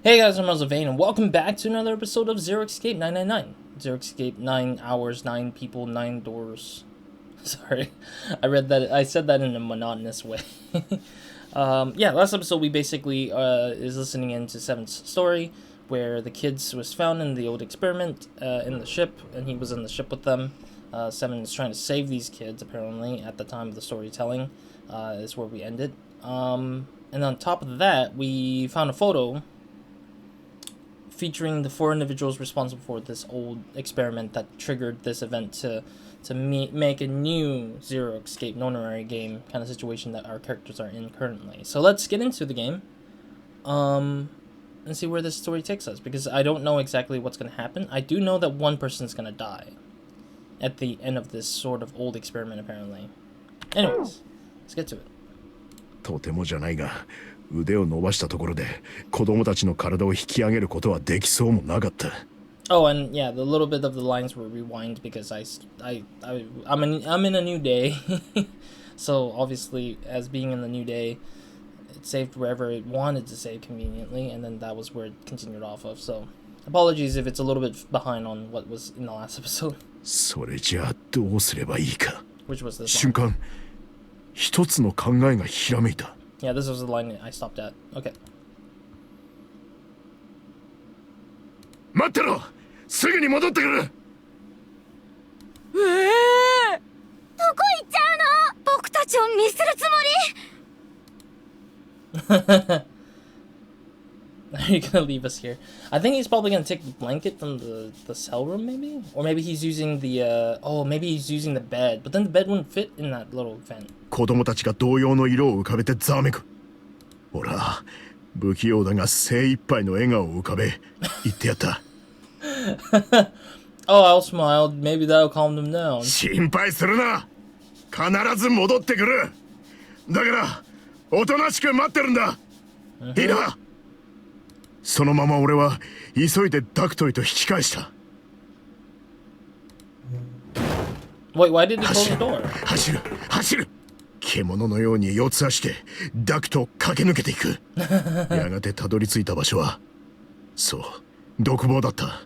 Hey guys, I'm RozaldVane, and welcome back to another episode of Zero Escape 999. Zero Escape 9 hours, 9 people, 9 doors. Sorry, I said that in a monotonous way. Yeah, last episode we basically is listening into Seven's story, where the kids was found in the old experiment in the ship, and he was in the ship with them. Seven is trying to save these kids, apparently, at the time of the storytelling, is where we ended. And on top of that, we found a photo featuring the 4 individuals responsible for this old experiment that triggered this event to make a new Zero Escape Nonary game kind of situation that our characters are in currently. So let's get into the game, and see where this story takes us, because I don't know exactly what's going to happen. I do know that one person's going to die at the end of this sort of old experiment, apparently. Anyways, let's get to it. とてもじゃないが、腕を伸ばしたところで子供たちの体を引き上げることはできそうもなかった。 Oh, and yeah, the little bit of the lines were rewind because I'm in a new day. So obviously, as being in the new day, it saved wherever it wanted to save conveniently, and then that was where it continued off of. So apologies if it's a little bit behind on what was in the last episode. それじゃあどうすればいいか。 Which was this 瞬 line. 間、一つの考えがひらめいた。 Yeah, this was the line I stopped at. Okay. 待ってろ、すぐに戻ってくる。どこ行っちゃうの？僕たちを見捨てるつもり？ Are you gonna leave us here? I think he's probably gonna take the blanket from the cell room, maybe? Or maybe he's using the, maybe he's using the bed. But then the bed wouldn't fit in that little vent. 子供たちが同様の色を浮かべてざわめく。ほら、不器用だが精一杯の笑顔を浮かべ、言ってやった。Oh, I'll smile. Maybe that'll calm them down. 心配するな。必ず戻ってくる。だから、おとなしく待ってるんだ。いいな。そのまま俺は急いでダクトへと引き返した。 Wait, why did he close the door? 走る走る。獣のように四つ足でダクトを駆け抜けていく。やがてたどり着いた場所は、そう、独房だった。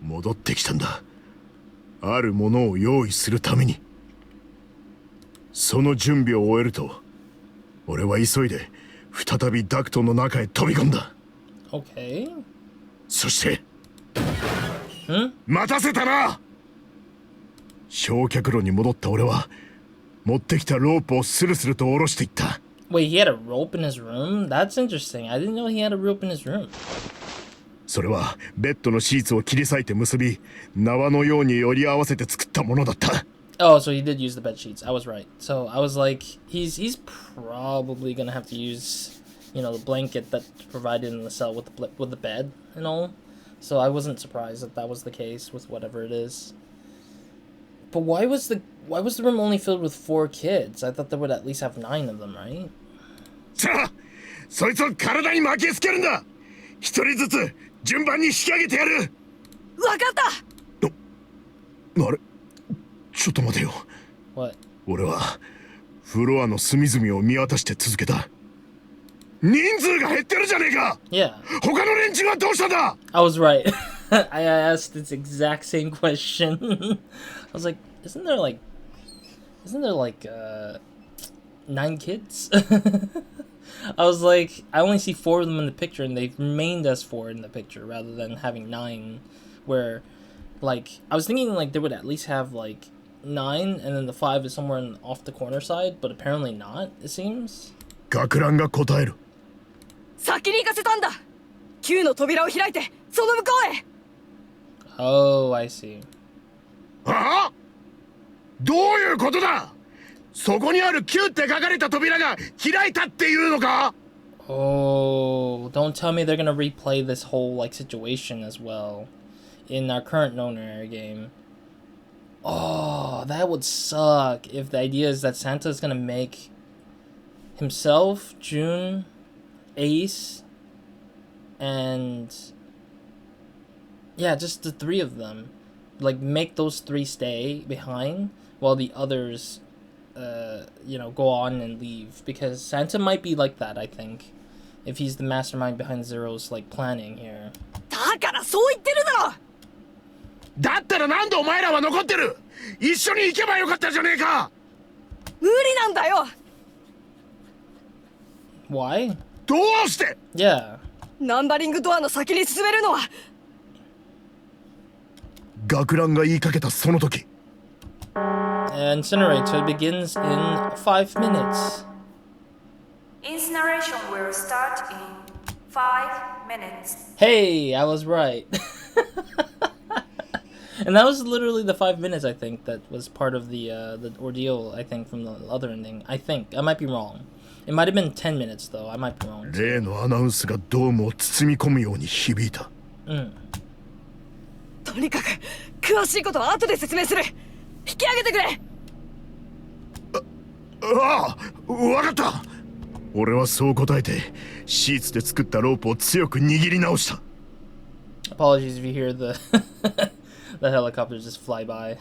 戻ってきたんだ。あるものを用意するために。その準備を終えると、俺は急いで再びダクトの中へ飛び込んだ。 Okay. そして、待たせたな。焼却炉に戻った俺は持ってきたロープをスルスルと下ろしていった。 Wait, he had a rope in his room? That's interesting. I didn't know he had a rope in his room. それはベッドのシーツを切り裂いて結び、縄のようにより合わせて作ったものだった。 Oh, so he did use the bed sheets. I was right. So I was like, he's probably gonna have to use, the blanket that's provided in the cell with the bed and all. So I wasn't surprised that was the case with whatever it is. But why was the room only filled with 4 kids? I thought they would at least have 9 of them, right? さあ、そいつを体に巻きつけるんだ。一人ずつ順番に引き上げてやる。わかった。あれ、ちょっと待てよ。 What? 俺はフロアの隅々を見渡して続けた。人数が減ってるじゃねえか。 Yeah. 他の連中はどうしたんだ。 I was right. I asked this exact same question. I was like, isn't there like 9 kids? I was like, I only see 4 of them in the picture, and they've remained as 4 in the picture rather than having 9. Where, like, I was thinking like they would at least have like 9, and then the 5 is somewhere off the corner side, but apparently not. It seems. 学ランが答える。先に行かせたんだ。9の扉を開いて、その向こうへ。Oh, I see. ああ、どういうことだ。そこにある9って書かれた扉が開いたっていうのか。 Oh, don't tell me they're gonna replay this whole like situation as well in our current Nonary game. Oh, that would suck if the idea is that Santa is gonna make himself, June, Ace, and yeah, just the 3 of them. Like, make those 3 stay behind while the others go on and leave, because Santa might be like that, I think. if he's the mastermind behind Zero's like planning here. だからそう言ってるだろ。だったらなんでお前らは残ってる。一緒に行けばよかったじゃねえか。無理なんだよ。Why? どうして。 Yeah. ナンバリングドアの先に進めるのは。学ランが言いかけたその時。Incinerator begins in 5 minutes. Incineration will start in 5 minutes. Hey, I was right. And that was literally the 5 minutes, I think, that was part of the ordeal, I think, from the other ending. I think. I might be wrong. It might have been 10 minutes, though. I might be wrong. 例のアナウンスがドームを包み込むように響いた。とにかく詳しいことは後で説明する。引き上げてくれ。ああ、わかった。俺はそう答えてシーツで作ったロープを強く握り直した。 Apologies if you hear the the helicopters just fly by.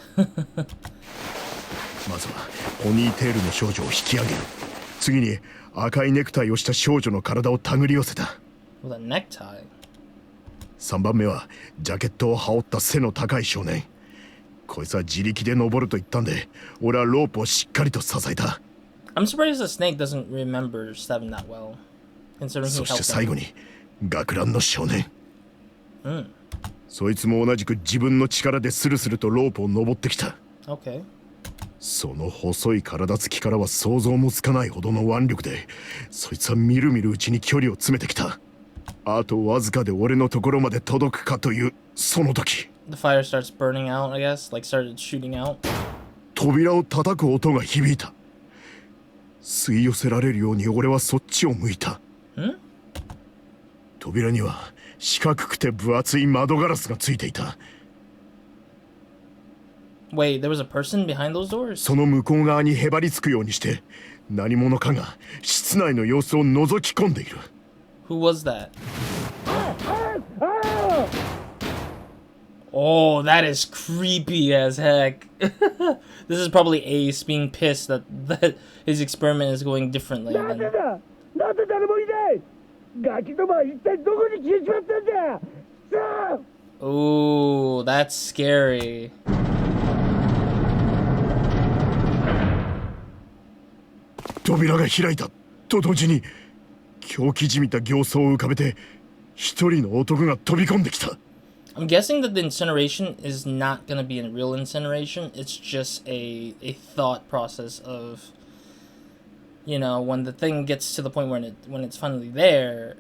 まずはポニーテールの少女を引き上げる。次に赤いネクタイをした少女の体を手繰り寄せた。 With a necktie. 3番目はジャケットを羽織った背の高い少年。こいつは自力で登ると言ったんで、俺はロープをしっかりと支えた。 I'm surprised the snake doesn't remember Seven that well, considering he そして helped 最後 him. に学ランの少年。そいつも同じく自分の力でスルスルとロープを登ってきた。 Okay. その細い体つきからは想像もつかないほどの腕力で、そいつはみるみるうちに距離を詰めてきた。あとわずかで俺のところまで届くかというその時。 The fire starts burning out, I guess, like started shooting out. 扉を叩く音が響いた。吸い寄せられるように俺はそっちを向いた。扉には四角くて分厚い窓ガラスがついていた。 Wait, there was a person behind those doors? その向こう側にへばりつくようにして何者かが室内の様子を覗き込んでいる。 Who was that? Oh, that is creepy as heck. This is probably Ace being pissed that his experiment is going differently. Oh, that's scary. 扉が開いたと同時に狂気じみた形相を浮かべて一人の男が飛び込んできた。 I'm guessing that the incineration is not going to be a real incineration. It's just a thought process of, you know, when the thing gets to the point when it's finally there,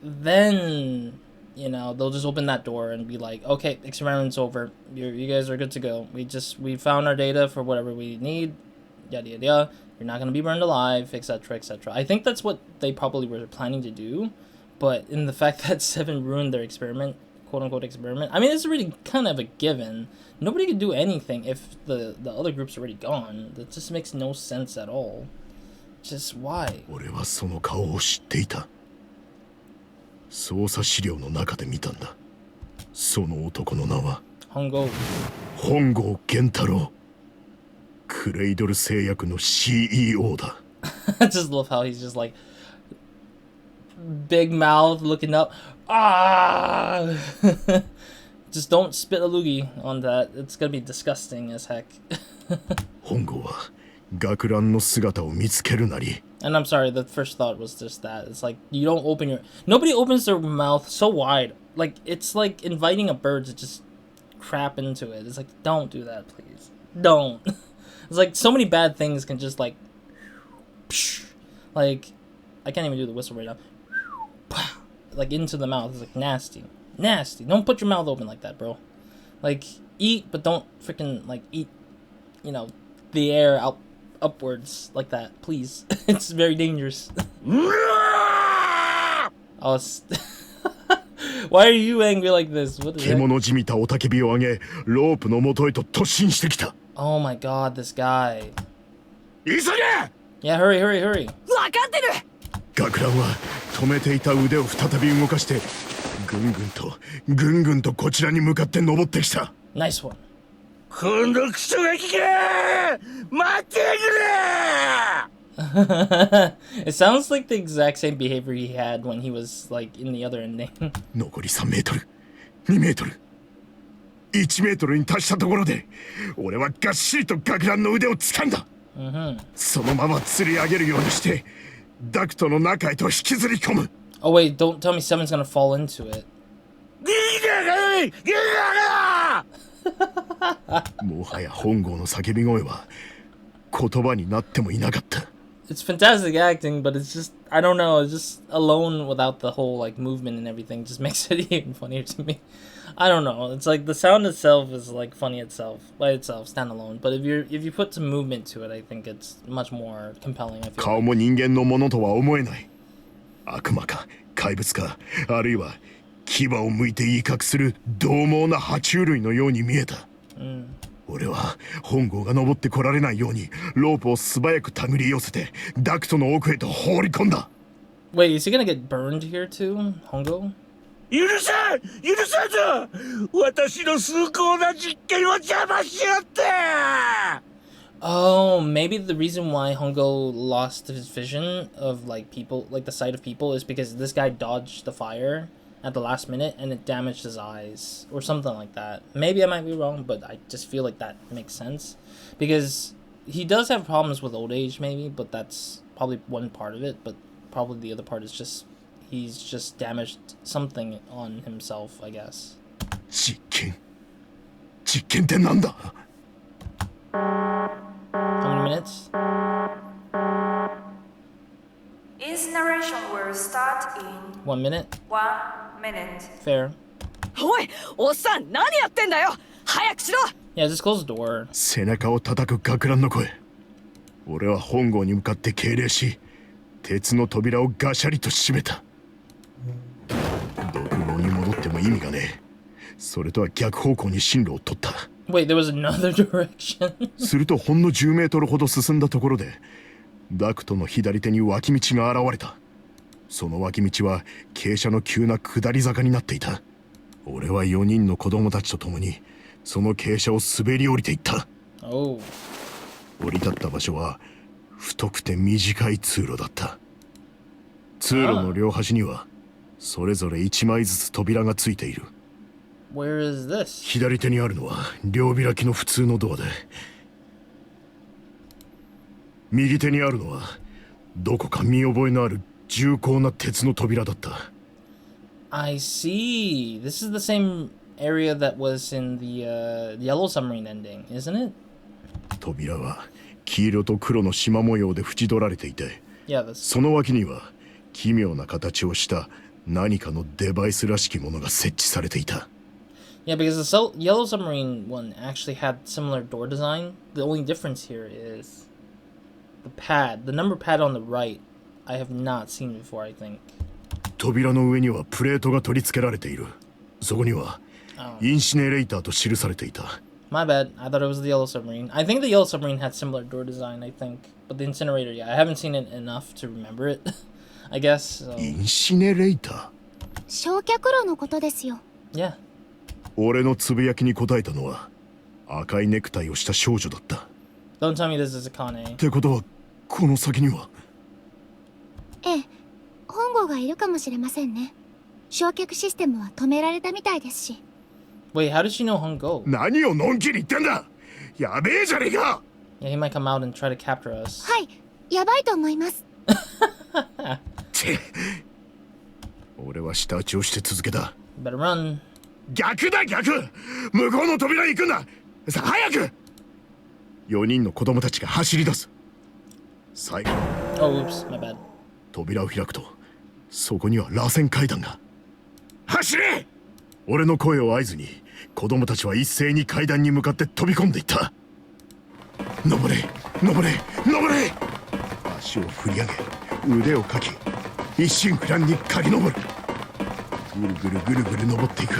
then, you know, they'll just open that door and be like, okay, experiment's over. You guys are good to go. We found our data for whatever we need. Yada yada yada. You're not going to be burned alive, etc., etc. I think that's what they probably were planning to do, but in the fact that Seven ruined their experiment, quote-unquote experiment, I mean, it's already kind of a given. Nobody could do anything if the other group's already gone. That just makes no sense at all. Just why? 俺はその顔を知っていた。捜査資料の中で見たんだ。その男の名は Hongo. 本郷健太郎。クレイドル製薬の CEO だ。I just love how he's just like big mouth looking up. Ah! Just don't spit a loogie on that. It's gonna be disgusting as heck. 本郷は学ランの姿を見つけるなり。 And I'm sorry, the first thought was just that. It's like, you don't open your... Nobody opens their mouth so wide. Like, it's like inviting a bird to just crap into it. It's like, don't do that, please. Don't. It's like, so many bad things can just like... Like, I can't even do the whistle right now. Like, into the mouth. It's like, nasty. Nasty. Don't put your mouth open like that, bro. Like, eat, but don't freaking, like, eat, you know, the air out upwards like that, please. It's very dangerous. Oh, why are you angry like this? What is that? 獣じみた雄たけびを上げ、ロープの元へと突進してきた。 Oh my god, this guy. 急げ! Yeah, hurry, hurry, hurry. 分かってる。学ランは止めていた腕を再び動かして、ぐんぐんとこちらに向かって登ってきた。 Nice one. 今度クソガキか！待ってくれ！ It sounds like the exact same behavior he had when he was like in the other ending. 残り3メートル、2メートル、1メートルに達したところで、俺はがっしりと学ランの腕を掴んだ。そのまま吊り上げるようにして、ダクトの中へと引きずり込む。Oh wait, don't tell me Seven's gonna fall into it. もはや本郷の叫び声は言葉になってもいなかった。It's fantastic acting, but it's just, I don't know, it's just alone without the whole like movement and everything just makes it even funnier to me. I don't know. It's like the sound itself is like funny itself by itself, standalone. But if you put some movement to it, I think it's much more compelling. I feel 顔も人間のものとは思えない。悪魔か怪物か、あるいは牙を向いて威嚇する獰猛な爬虫類のように見えた。俺は本郷が登ってこられないようにロープを素早く手繰り寄せてダクトの奥へと放り込んだ。Wait, is he gonna get burned here too, Hongo? 許さず私の崇高な実験を邪魔しやって。 Oh, maybe the reason why Hongo lost his vision of like people, like the sight of people, is because this guy dodged the fire at the last minute and it damaged his eyes or something like that. Maybe I might be wrong, but I just feel like that makes sense because he does have problems with old age maybe, but that's probably one part of it, but probably the other part is just he's just damaged something on himself, I guess. 実験ってなんだ。 How many minutes? Incineration will start in 1 minute? 1 minute. Fair. おいおっさん何やってんだよ早くしろ Yeah, just close the door. 背中を叩く学ランの声。俺は本郷に向かって敬礼し、鉄の扉をガシャリと閉めた。独房に戻っても意味がねえ。それとは逆方向に進路を取った。Wait, there was another direction. するとほんの10メートルほど進んだところで、ダクトの左手に脇道が現れた。その脇道は傾斜の急な下り坂になっていた。俺は4人の子供たちと共にその傾斜を滑り降りていった。Oh. 降り立った場所は太くて短い通路だった。通路の両端にはそれぞれ1枚ずつ扉がついている。Where is this? 左手にあるのは両開きの普通のドアで、右手にあるのはどこか見覚えのある重厚な鉄の扉だった。I see. This is the same area that was in the Yellow Submarine ending, isn't it? 扉は黄色と黒の縞模様で縁取られていて、Yeah, that's... その脇には奇妙な形をした何かのデバイスらしきものが設置されていた。Yeah, because the Yellow Submarine one actually had similar door design. The only difference here is the pad, the number pad on the right. I have not seen before, I think. 扉の上にはプレートが取り付けられている。そこにはインシネレーターと記されていた。My bad. I thought it was the Yellow Submarine. I think the Yellow Submarine had similar door design, I think. But the incinerator, yeah, I haven't seen it enough to remember it, I guess. So. インシネレーター？焼却炉のことですよ。Yeah. 俺のつぶやきに答えたのは赤いネクタイをした少女だった。Don't tell me this is Akane. ってことはこの先には？ええ、本郷がいるかもしれませんね。焼却システムは止められたみたいですし。Wait, how does she know Hongo? 何をのんきに言ってんだ。やべえじゃねえか。 Yeah, he might come out and try to capture us. はい、やばいと思います。俺は舌打ちをして続けた。 Better run. 逆だ逆。向こうの扉に行くんだ。さあ早く。4人の子供たちが走り出す。最後。 Oh, oops, my bad. 扉を開くとそこには螺旋階段が。走れ！俺の声を合図に子供たちは一斉に階段に向かって飛び込んでいった。登れ登れ登れ。足を振り上げ腕をかき一心不乱に駆け上る。ぐるぐるぐるぐる登っていく。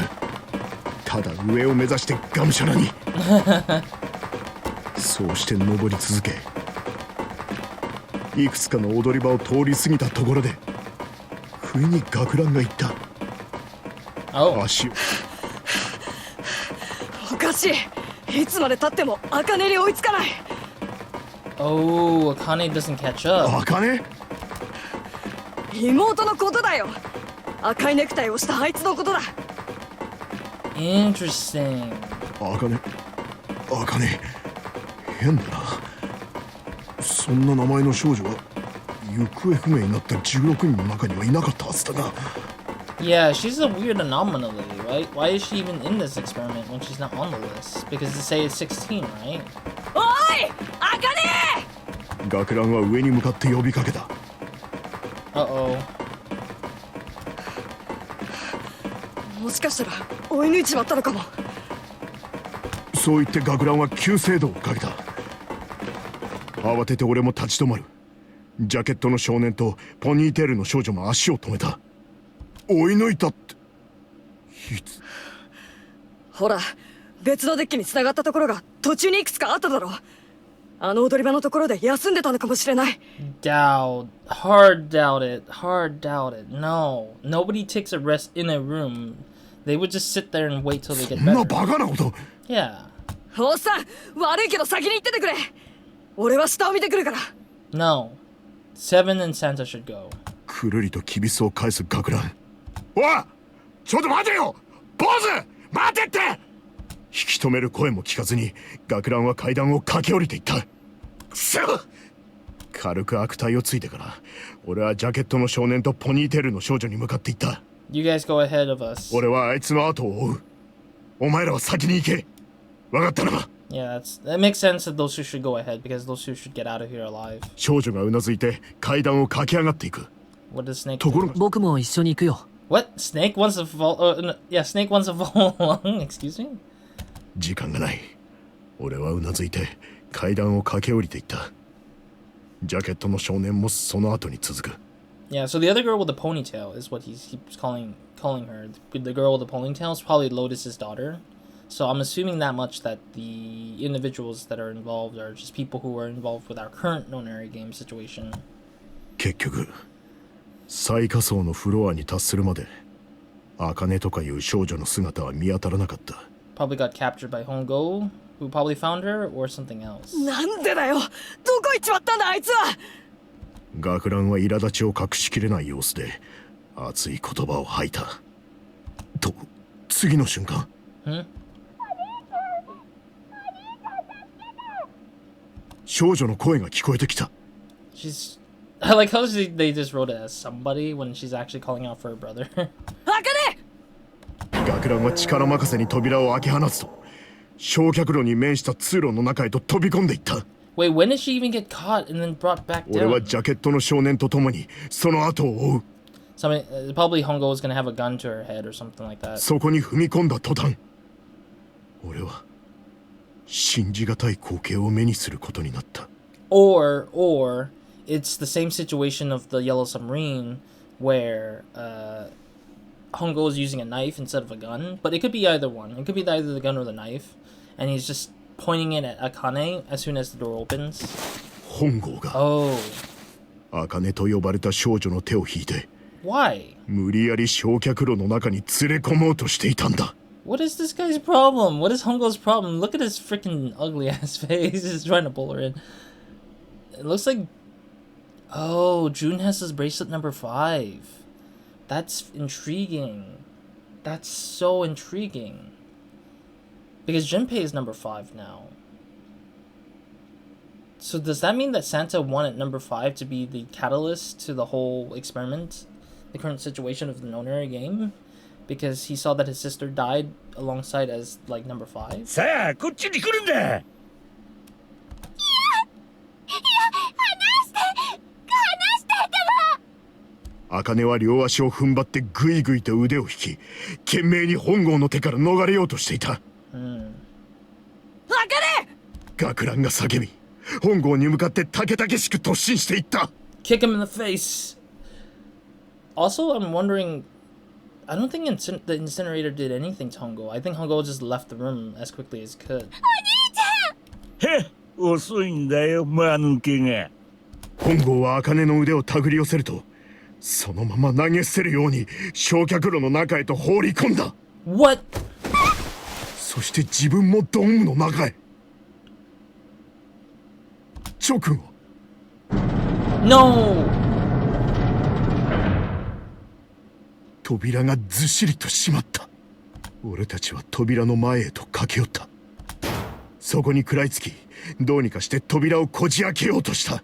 ただ上を目指してがむしゃらに。そうして登り続け、いくつかの踊り場を通り過ぎたところで不意に学ランが言った。足を。おかしい。いつまで経っても茜に追いつかない。Oh, Akane doesn't catch up. 茜？妹のことだよ。赤いネクタイをしたあいつのことだ。 Interesting. 茜？変だな。そんな名前の少女は行方不明になった16人の中にはいなかったはずだが。 Yeah, she's a weird anomaly, right? Why is she even in this experiment when she's not on the list? Because they say it's 16, right? おい、赤根！学ランは上に向かって呼びかけた。 Uh-oh. もしかしたら追い抜いちまったのかも。そう言って学ランは急制度をかけた。慌てて俺も立ち止まる。ジャケットの少年とポニーテールの少女も足を止めた。追い抜いたって。いつ？ほら、別のデッキに繋がったところが途中にいくつかあっただろう。あの踊り場のところで休んでたのかもしれない。Hard doubt it. No. Nobody takes a rest in a room. They would just sit there and wait till they get そんな better. バカなこと。 Yeah. おっさん、悪いけど先に行っててくれ。俺は下を見てくるから。 No. Seven and Santa should go. くるりときびすを返す学ラン。おい、ちょっと待てよ、坊主、待てって。引き止める声も聞かずに学ランは階段を駆け下りていった。軽く悪態をついてから俺はジャケットの少年とポニーテールの少女に向かっていった。 You guys go ahead of us. 俺はあいつの後を追う。お前らは先に行け。分かったな。 Yeah, that makes sense that those two should go ahead because those two should get out of here alive. 少女がうなずいて階段を駆け上がっていく。 What does Snake ところ do? が僕も一緒に行くよ。 What? Snake wants to fall... no, yeah, Snake wants to follow along. Excuse me? 時間がない。俺はうなずいて階段を駆け下りていった。ジャケットの少年もその後に続く。 Yeah, so the other girl with the ponytail is what he keeps calling her. The girl with the ponytail is probably Lotus's daughter. So I'm assuming that much that the individuals that are involved are just people who are involved with our current Nonary game situation. 結局最下層のフロアに達するまで茜とかいう少女の姿は見当たらなかった。 Probably got captured by Hongo, who probably found her, or something else. なんでだよ。どこ行っちまったんだあいつは。学ランは苛立ちを隠しきれない様子で熱い言葉を吐いた。と次の瞬間。少女の声が聞こえてきた。 I like how they just wrote it as somebody when she's actually calling out for her brother. 赤根！学ランは力任せに扉を開け放つと焼却炉に面した通路の中へと飛び込んでいった。 Wait, when did she even get caught and then brought back 俺は down? ジャケットの少年と共にその後を追う。 Probably Hongo was gonna have a gun to her head or something like that. そこに踏み込んだ途端俺は信じがたい光景を目にすることになった。 Or it's the same situation of the Yellow Submarine where Hongo is using a knife instead of a gun, but it could be either one. It could be either the gun or the knife, and he's just pointing it at Akane as soon as the door opens. 本郷が Oh, 茜と呼ばれた少女の手を引いて why? 無理やり焼却炉の中に連れ込もうとしていたんだ。 What is this guy's problem? What is Hongo's problem? Look at his freaking ugly ass face. He's trying to pull her in. It looks like... Oh, June has his bracelet number 5. That's intriguing. That's so intriguing. Because Junpei is number 5 now. So does that mean that Santa wanted number 5 to be the catalyst to the whole experiment? The current situation of the Nonary game? Because he saw that his sister died alongside as, like, number 5? さあこっちに来るんだ。茜は両足を踏ん張ってグイグイと腕を引き懸命に本郷の手から逃れようとしていた。赤根！学ランが叫び本郷に向かってたけたけしく突進していった。 Kick him in the face! Also, I'm wondering... I don't think the incinerator did anything to Hongo. I think Hongo just left the room as quickly as he could. へっ、遅いんだよ間抜けが。本郷は茜の腕を手繰り寄せるとそのまま投げ捨てるように焼却炉の中へと放り込んだ。 What? そして自分もドームの中へ。直後 No! 扉がずっしりと閉まった。俺たちは扉の前へと駆け寄った。そこに食らいつき、どうにかして扉をこじ開けようとした。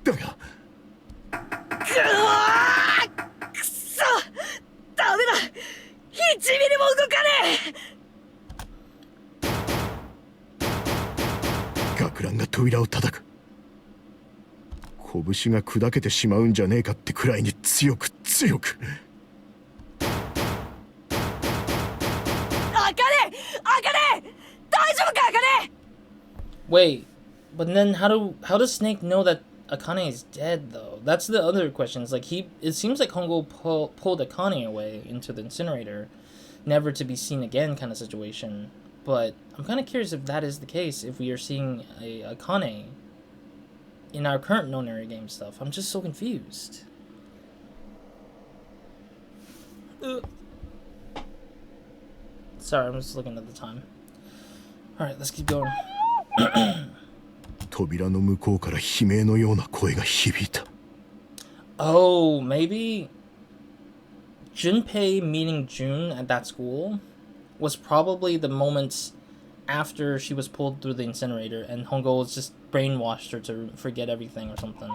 だがくそ、ダメだ、1ミリも動かねえ。学ランが扉を叩く。拳が砕けてしまうんじゃねえかってくらいに強く強く。あかね、大丈夫か、あかね。 Wait, but then how does Snake know that Akane is dead though? That's the other question. It's like it seems like Hongo pulled Akane away into the incinerator, never to be seen again kind of situation. But I'm kind of curious if that is the case, if we are seeing a Akane in our current no-nary game stuff. I'm just so confused. Sorry, I'm just looking at the time. Alright, let's keep going. 扉の向こうから悲鳴のような声が響いた。Oh, maybe Junpei meeting June at that school was probably the moments after she was pulled through the incinerator and Hongo was just brainwashed her to forget everything or something.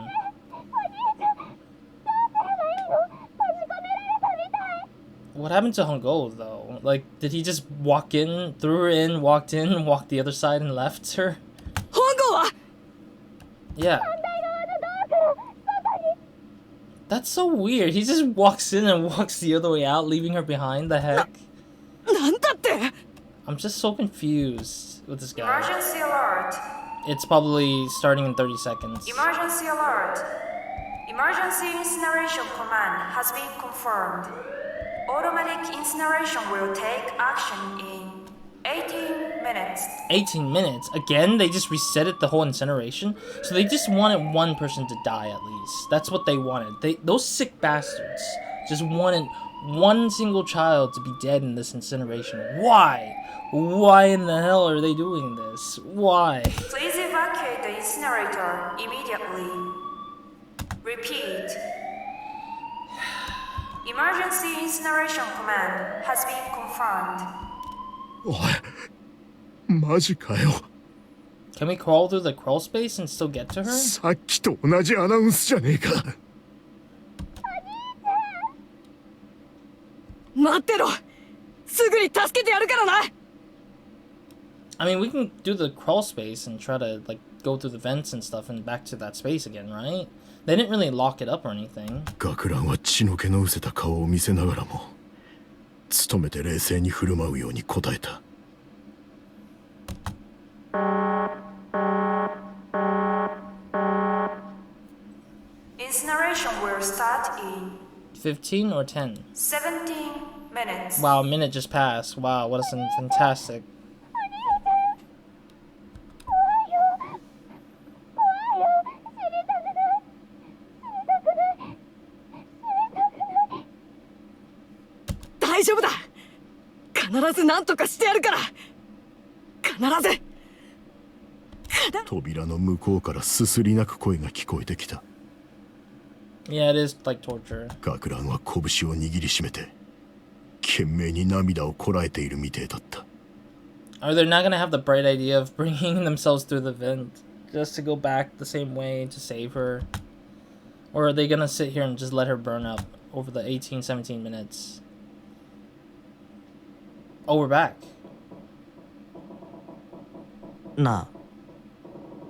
What happened to Hongo though? Like, did he just walk in, threw her in, walked the other side and left her? 本郷は Yeah. That's so weird. He just walks in and walks the other way out, leaving her behind. The heck? なんだって。 I'm just so confused with this guy. Emergency alert. It's probably starting in 30 seconds. Emergency alert. Emergency incineration command has been confirmed. Automatic incineration will take action in 18 minutes. 18 minutes? Again? They just reset it, the whole incineration? So they just wanted one person to die at least. That's what they wanted. Those sick bastards just wanted one single child to be dead in this incineration. Why? Why in the hell are they doing this? Why? Please evacuate the incinerator immediately. Repeat. Emergency incineration command has been confirmed. おい、マジかよ。 Can we crawl through the crawl space and still get to her? さっきと同じアナウンスじゃねえか。待ってろ、すぐに助けてやるからな。 I mean, we can do the crawl space and try to, like, go through the vents and stuff and back to that space again, right? They didn't really lock it up or anything. 学ランは血の気の失せた顔を見せながらも、努めて冷静に振る舞うように答えた。Incineration will start in 15 or 10? 17 minutes. Wow, a minute just passed. Wow, what a fantastic. 大丈夫だ。必ず何とかしてやるから。必ず。扉の向こうからすすり泣く声が聞こえてきた。Yeah, it is like torture. 学ランは拳を握りしめて、懸命に涙をこらえているみてえだった。Are they not gonna have the bright idea of bringing themselves through the vent just to go back the same way to save her? Or are they gonna sit here and just let her burn up over the 18, 17 minutes? Oh, we're back. なあ、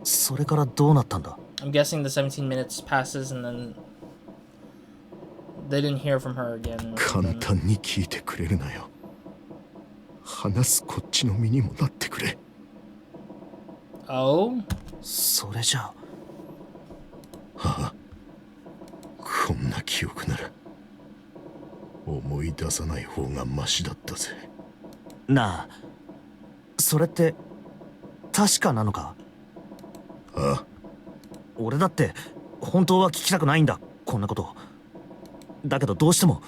それからどうなったんだ？ I'm guessing the 17 minutes passes and then they didn't hear from her again. 簡単に聞いてくれるなよ。話すこっちの身にもなってくれ。Oh? それじゃあ。はあ、こんな記憶なら思い出さない方がマシだったぜ。なあ、それって確かなのか？ああ、俺だって本当は聞きたくないんだ、こんなこと。だけどどうしても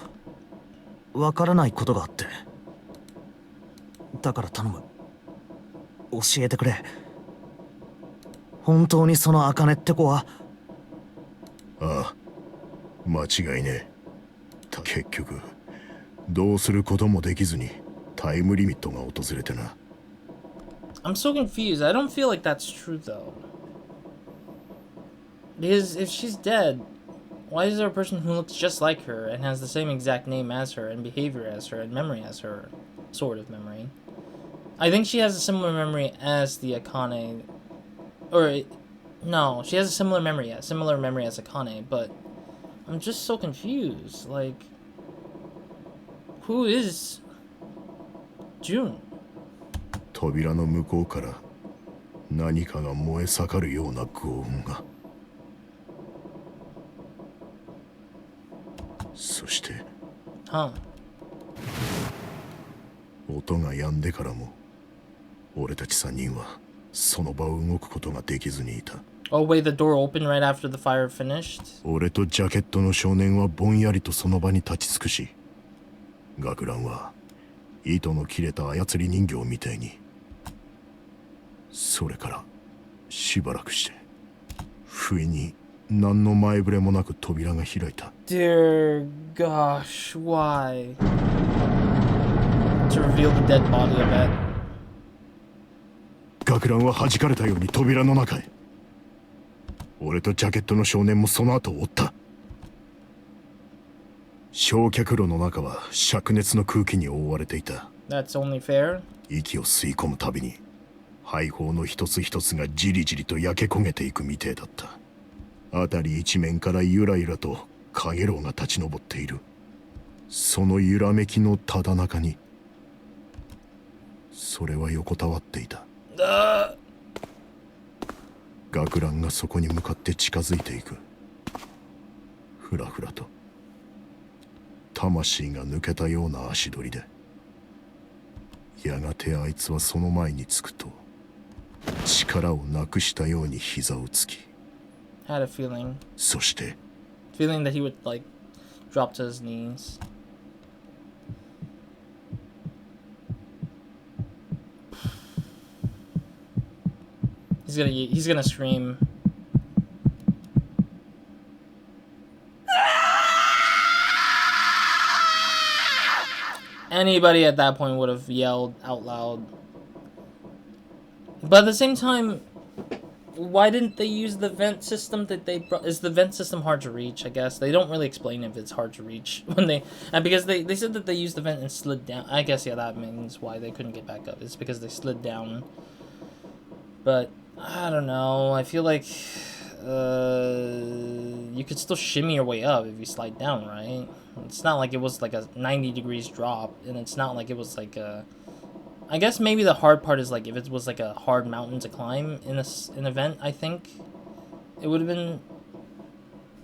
わからないことがあって。だから頼む、教えてくれ。本当にその茜って子は。ああ、間違いねえ。結局どうすることもできずにタイムリミットが訪れてな。 I'm so confused. I don't feel like that's true though. Because if she's dead, why is there a person who looks just like her and has the same exact name as her and behavior as her and memory as her? Sort of memory. I think she has a similar memory as the Akane. Or, no, she has a similar memory as Akane, but I'm just so confused. Like, who is June? 扉の向こうから何かが燃え盛るような轟音が。そして音が止んでからも俺たち3人はその場を動くことができずにいた。 Oh wait, the door opened right after the fire finished? 俺とジャケットの少年はぼんやりとその場に立ち尽くし、学ランは糸の切れた操り人形みたいに。それからしばらくして不意に何の前触れもなく扉が開いた。 Dear gosh, why? To reveal the dead body, I bet. 学ランは弾かれたように扉の中へ。俺とジャケットの少年もその後を追った。焼却炉の中は灼熱の空気に覆われていた。 That's only fair. 息を吸い込むたびに肺胞の一つ一つがじりじりと焼け焦げていくみてえだった。辺り一面からゆらゆらと陽炎が立ち上っている。その揺らめきのただ中にそれは横たわっていた。学ランがそこに向かって近づいていく。ふらふらと魂が抜けたような足取りで、やがてあいつはその前につくと力をなくしたように膝をつき、 Had a feeling. そして Feeling that he would like drop to his knees. He's gonna scream. Anybody at that point would have yelled out loud. But at the same time, why didn't they use the vent system that they brought? Is the vent system hard to reach? I guess they don't really explain if it's hard to reach when they, and because they said that they used the vent and slid down. I guess yeah, that means why they couldn't get back up. It's because they slid down. But I don't know. I feel like you could still shimmy your way up if you slide down, right? It's not like it was like a 90 degrees drop, and it's not like it was like a. I guess maybe the hard part is like if it was like a hard mountain to climb in an event. I think it would have been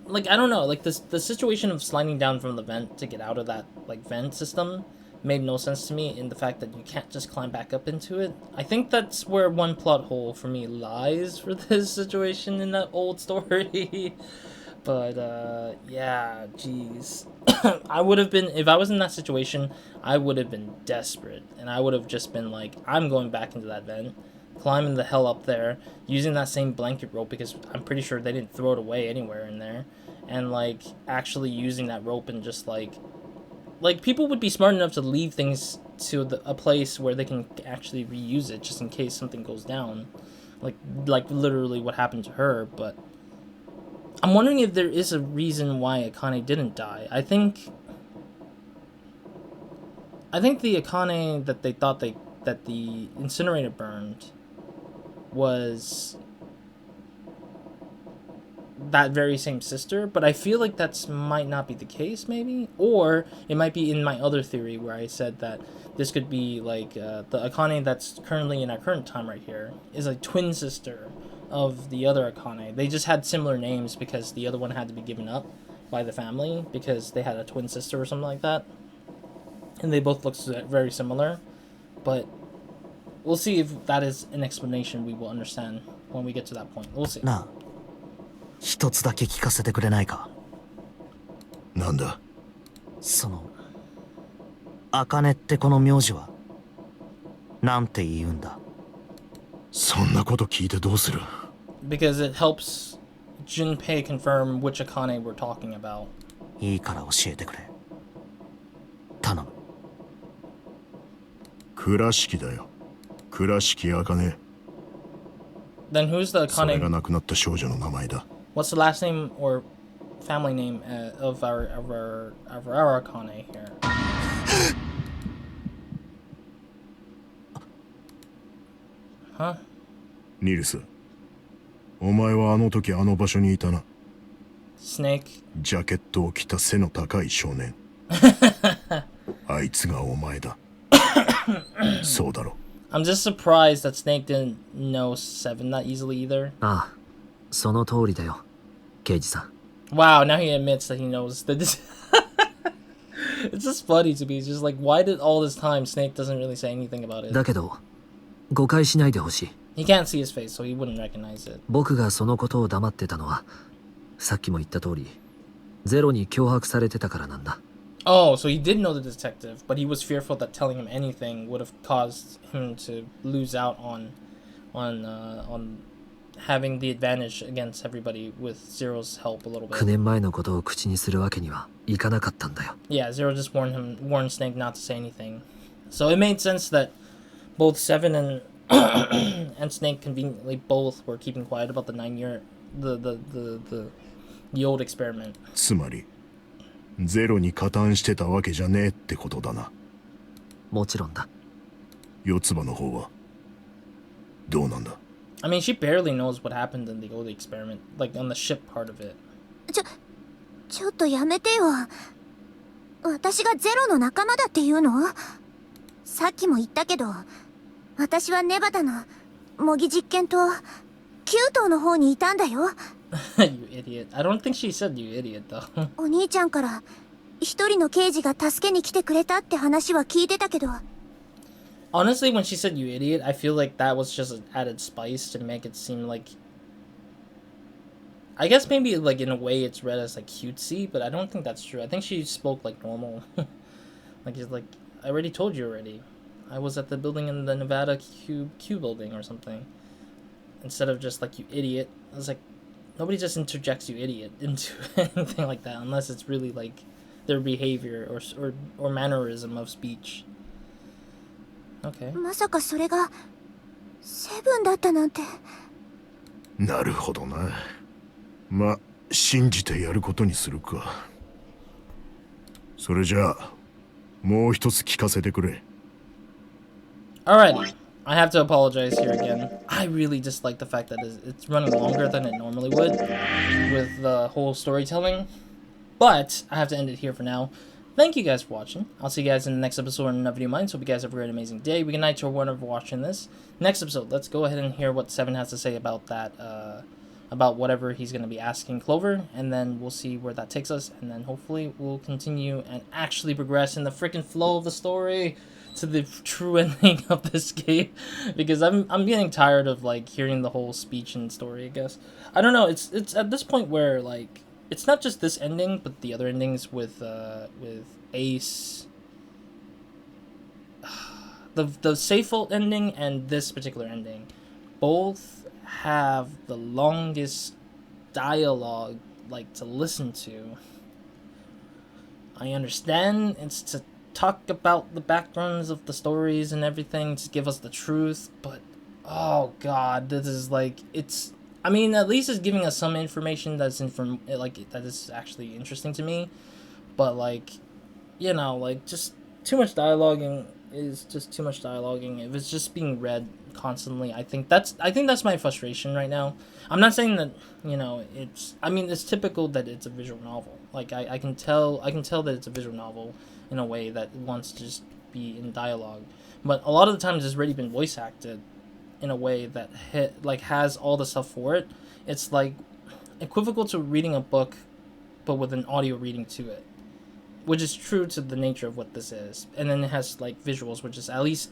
like, I don't know, like the situation of sliding down from the vent to get out of that like vent system made no sense to me in the fact that you can't just climb back up into it. I think that's where one plot hole for me lies for this situation in that old story. But yeah, jeez. I would have been, if I was in that situation, I would have been desperate, and I would have just been like, I'm going back into that vent, climbing the hell up there, using that same blanket rope, because I'm pretty sure they didn't throw it away anywhere in there, and like actually using that rope and just like people would be smart enough to leave things to a place where they can actually reuse it just in case something goes down, like literally what happened to her. But I'm wondering if there is a reason why Akane didn't die. I think the Akane that they thought that the incinerator burned was that very same sister, but I feel like that's might not be the case, maybe, or it might be in my other theory where I said that this could be like the Akane that's currently in our current time right here is a twin sister of the other Akane. They just had similar names because the other one had to be given up by the family because they had a twin sister or something like that, and they both look very similar. But we'll see if that is an explanation we will understand when we get to that point. We'll see. なあ、一つだけ聞かせてくれないか。なんだ。その茜ってこの名字はなんて言うんだ。そんなこと聞いてどうする。because it helps Junpei confirm which Akane we're talking about. いいから教えてくれ。頼む。倉敷だよ。倉敷茜。 Then who's the それが Akane? 亡くなった少女の名前だ。 What's the last name or family name of our Akane here? Huh? ニルス、お前はあの時あの場所にいたな。 Snake? ジャケットを着た背の高い少年。あいつがお前だ。そうだろ。 I'm just surprised that Snake didn't know Seven that easily either. ああ、その通りだよ、刑事さん。 Wow, now he admits that he knows that this. It's just funny to me. It's just like, why did all this time Snake doesn't really say anything about it? だけど、誤解しないでほしい。He can't see his face, so he wouldn't recognize it. 僕がそのことを黙ってたのは、さっきも言った通り、ゼロに脅迫されてたからなんだ。Oh, so he did know the detective, but he was fearful that telling him anything would have caused him to lose out on having the advantage against everybody with Zero's help a little 9 bit. 年前のことを口にするわけにはいかなかったんだよ。 Yeah, Zero just warned Snake not to say anything. So it made sense that both Seven and and Snake conveniently both were keeping quiet about the 9-year the old experiment. つまり、ゼロに加担してたわけじゃねえってことだな。もちろんだ。四つ葉の方はどうなんだ？ I mean, she barely knows what happened in the old experiment, like on the ship part of it. ちょっとやめてよ。私がゼロの仲間だっていうの？さっきも言ったけど、私はネバダの模擬実験とキュートの方にいたんだよ。You idiot. I don't think she said you idiot, though. お兄ちゃんから一人の刑事が助けに来てくれたって話は聞いてたけど。Honestly, when she said you idiot, I feel like that was just an added spice to make it seem like... I guess maybe, like, in a way it's read as, like, cutesy, but I don't think that's true. I think she spoke, like, normal. Like, she's like, I already told you already. I was at the building in the Nevada Q building or something. Instead of just, like, you idiot. I was like, nobody just interjects you idiot into anything like that, unless it's really, like, their behavior or mannerism of speech. Okay. まさかそれがセブンだったなんて。なるほどな。ま、信じてやることにするか。それじゃあ、もう一つ聞かせてくれ。Alrighty. I have to apologize here again. I really dislike the fact that it's running longer than it normally would with the whole storytelling. But I have to end it here for now. Thank you guys for watching. I'll see you guys in the next episode in another video of mine. So hope you guys have a great, amazing day. Good night to everyone for watching this. Next episode, let's go ahead and hear what Seven has to say about that, about whatever he's going to be asking Clover. And then we'll see where that takes us. And then hopefully we'll continue and actually progress in the freaking flow of the story to the true ending of this game. Because I'm getting tired of, like, hearing the whole speech and story, I guess. I don't know, it's at this point where, like, it's not just this ending, but the other endings with Ace, the Seyfelt ending and this particular ending, both have the longest dialogue, like, to listen to. I understand it's to talk about the backgrounds of the stories and everything, to give us the truth, but oh god, this is like, it's, I mean, at least it's giving us some information that is actually interesting to me, but, like, you know, like, just too much dialoguing is just too much dialoguing. If it's just being read constantly, I think that's my frustration right now. I'm not saying that, you know, it's typical that it's a visual novel. Like, I can tell that it's a visual novel in a way that wants to just be in dialogue, but a lot of the times it's already been voice acted in a way that has all the stuff for it. It's like equivocal to reading a book, but with an audio reading to it, which is true to the nature of what this is. And then it has, like, visuals, which is at least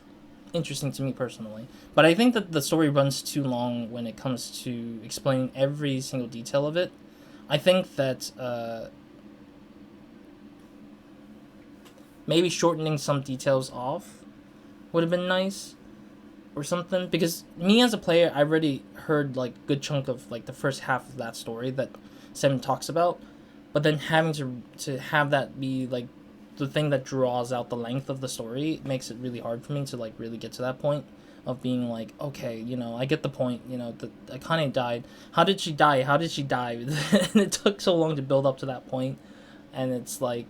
interesting to me personally. But I think that the story runs too long when it comes to explaining every single detail of it. I think that maybe shortening some details off would have been nice. or something, because me as a player, I already heard like a good chunk of like the first half of that story that 7 talks about, but then having to have that be like the thing that draws out the length of the story makes it really hard for me to like really get to that point of being like, okay, you know, I get the point, you know, that Akane died. How did she die? How did she die? And it took so long to build up to that point, and it's like,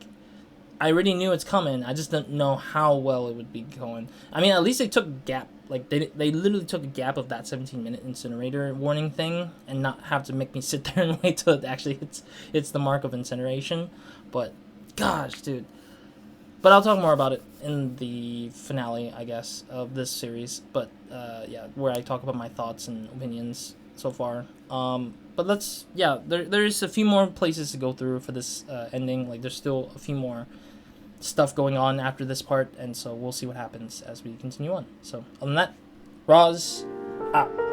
I already knew it's coming. I just didn't know how well it would be going. I mean, at least they took a gap. Like, they literally took a gap of that 17-minute incinerator warning thing and not have to make me sit there and wait till it actually hits the mark of incineration. But, gosh, dude. But I'll talk more about it in the finale, I guess, of this series. But, yeah, where I talk about my thoughts and opinions so far. But let's, yeah, there's a few more places to go through for this ending. Like, there's still a few more stuff going on after this part, and so we'll see what happens as we continue on. So, other than that, Roz out.